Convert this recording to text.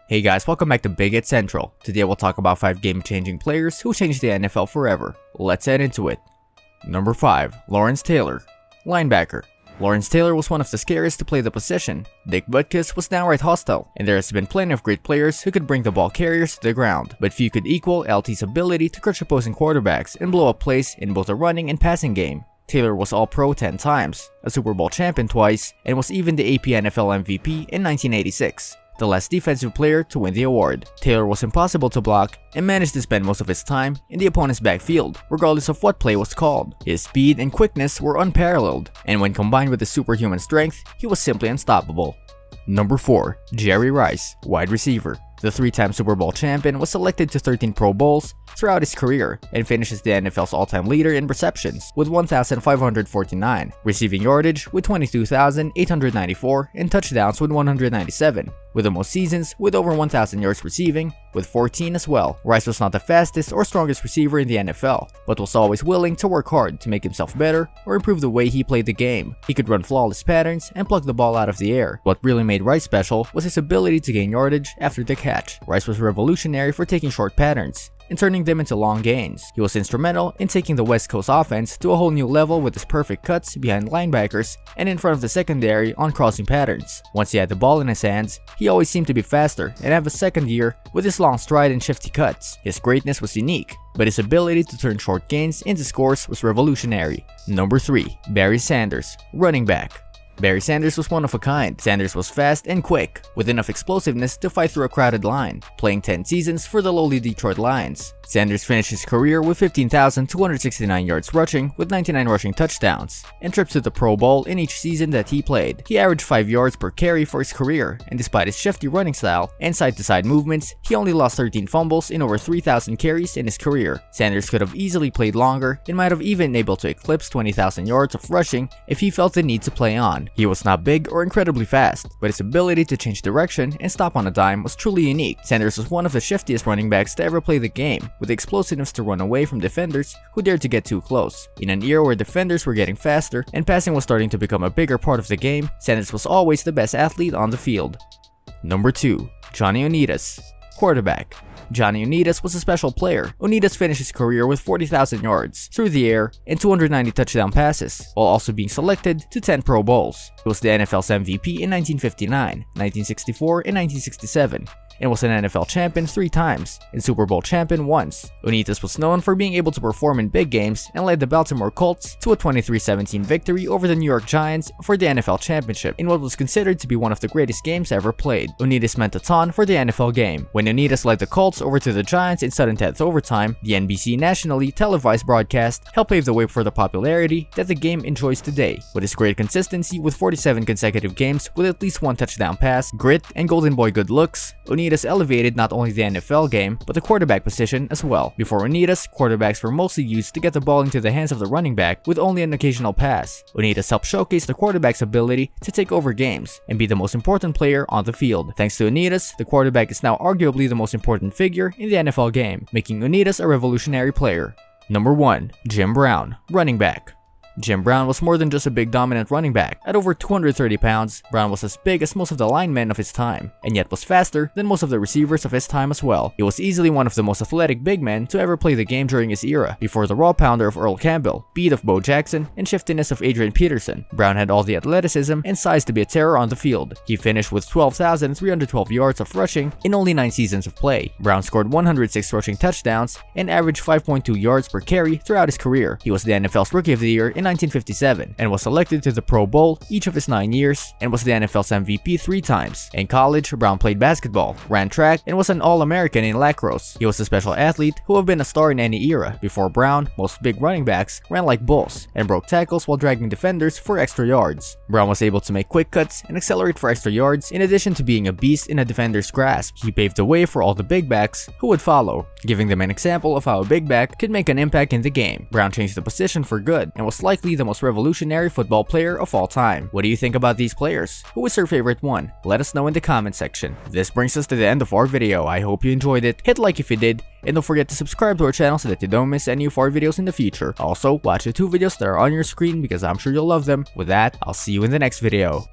Hey guys, welcome back to Big Hit Central. Today we'll talk about 5 game-changing players who changed the NFL forever. Let's head into it. Number 5. Lawrence Taylor. Linebacker. Lawrence Taylor was one of the scariest to play the position. Dick Butkus was downright hostile, and there has been plenty of great players who could bring the ball carriers to the ground, but few could equal LT's ability to crush opposing quarterbacks and blow up plays in both the running and passing game. Taylor was All-Pro 10 times, a Super Bowl champion twice, and was even the AP NFL MVP in 1986. The last defensive player to win the award. Taylor was impossible to block and managed to spend most of his time in the opponent's backfield, regardless of what play was called. His speed and quickness were unparalleled, and when combined with his superhuman strength, he was simply unstoppable. Number 4. Jerry Rice, wide receiver. The 3-time Super Bowl champion was selected to 13 Pro Bowls throughout his career and finishes the NFL's all-time leader in receptions with 1,549, receiving yardage with 22,894, and touchdowns with 197, with the most seasons with over 1,000 yards receiving, with 14 as well. Rice was not the fastest or strongest receiver in the NFL, but was always willing to work hard to make himself better or improve the way he played the game. He could run flawless patterns and pluck the ball out of the air. What really made Rice special was his ability to gain yardage after the catch. Rice was revolutionary for taking short patterns and turning them into long gains. He was instrumental in taking the West Coast offense to a whole new level with his perfect cuts behind linebackers and in front of the secondary on crossing patterns. Once he had the ball in his hands, he always seemed to be faster and have a second year with his long stride and shifty cuts. His greatness was unique, but his ability to turn short gains into scores was revolutionary. Number 3. Barry Sanders, running back. Barry Sanders was one of a kind. Sanders was fast and quick, with enough explosiveness to fight through a crowded line, playing 10 seasons for the lowly Detroit Lions. Sanders finished his career with 15,269 yards rushing with 99 rushing touchdowns, and trips to the Pro Bowl in each season that he played. He averaged 5 yards per carry for his career, and despite his shifty running style and side-to-side movements, he only lost 13 fumbles in over 3,000 carries in his career. Sanders could have easily played longer and might have even been able to eclipse 20,000 yards of rushing if he felt the need to play on. He was not big or incredibly fast, but his ability to change direction and stop on a dime was truly unique. Sanders was one of the shiftiest running backs to ever play the game, with the explosiveness to run away from defenders who dared to get too close. In an era where defenders were getting faster and passing was starting to become a bigger part of the game, Sanders was always the best athlete on the field. Number 2. Johnny Unitas, quarterback. Johnny Unitas was a special player. Unitas finished his career with 40,000 yards through the air and 290 touchdown passes, while also being selected to 10 Pro Bowls. He was the NFL's MVP in 1959, 1964, and 1967. And was an NFL champion 3 times and Super Bowl champion once. Unitas was known for being able to perform in big games and led the Baltimore Colts to a 23-17 victory over the New York Giants for the NFL championship in what was considered to be one of the greatest games ever played. Unitas meant a ton for the NFL game. When Unitas led the Colts over to the Giants in sudden death overtime, the NBC nationally televised broadcast helped pave the way for the popularity that the game enjoys today. With his great consistency with 47 consecutive games with at least 1 touchdown pass, grit, and golden boy good looks, Unitas elevated not only the NFL game, but the quarterback position as well. Before Unitas, quarterbacks were mostly used to get the ball into the hands of the running back with only an occasional pass. Unitas helped showcase the quarterback's ability to take over games and be the most important player on the field. Thanks to Unitas, the quarterback is now arguably the most important figure in the NFL game, making Unitas a revolutionary player. Number 1. Jim Brown, running back. Jim Brown was more than just a big dominant running back. At over 230 pounds, Brown was as big as most of the linemen of his time, and yet was faster than most of the receivers of his time as well. He was easily one of the most athletic big men to ever play the game during his era, before the raw pounder of Earl Campbell, speed of Bo Jackson, and shiftiness of Adrian Peterson. Brown had all the athleticism and size to be a terror on the field. He finished with 12,312 yards of rushing in only 9 seasons of play. Brown scored 106 rushing touchdowns and averaged 5.2 yards per carry throughout his career. He was the NFL's Rookie of the Year in 1957 and was selected to the Pro Bowl each of his 9 years and was the NFL's MVP 3 times. In college, Brown played basketball, ran track, and was an All-American in lacrosse. He was a special athlete who would have been a star in any era. Before Brown, most big running backs ran like bulls and broke tackles while dragging defenders for extra yards. Brown was able to make quick cuts and accelerate for extra yards in addition to being a beast in a defender's grasp. He paved the way for all the big backs who would follow, giving them an example of how a big back could make an impact in the game. Brown changed the position for good and was likely the most revolutionary football player of all time. What do you think about these players? Who is your favorite one? Let us know in the comment section. This brings us to the end of our video. I hope you enjoyed it. Hit like if you did, and don't forget to subscribe to our channel so that you don't miss any of our videos in the future. Also, watch the 2 videos that are on your screen because I'm sure you'll love them. With that, I'll see you in the next video.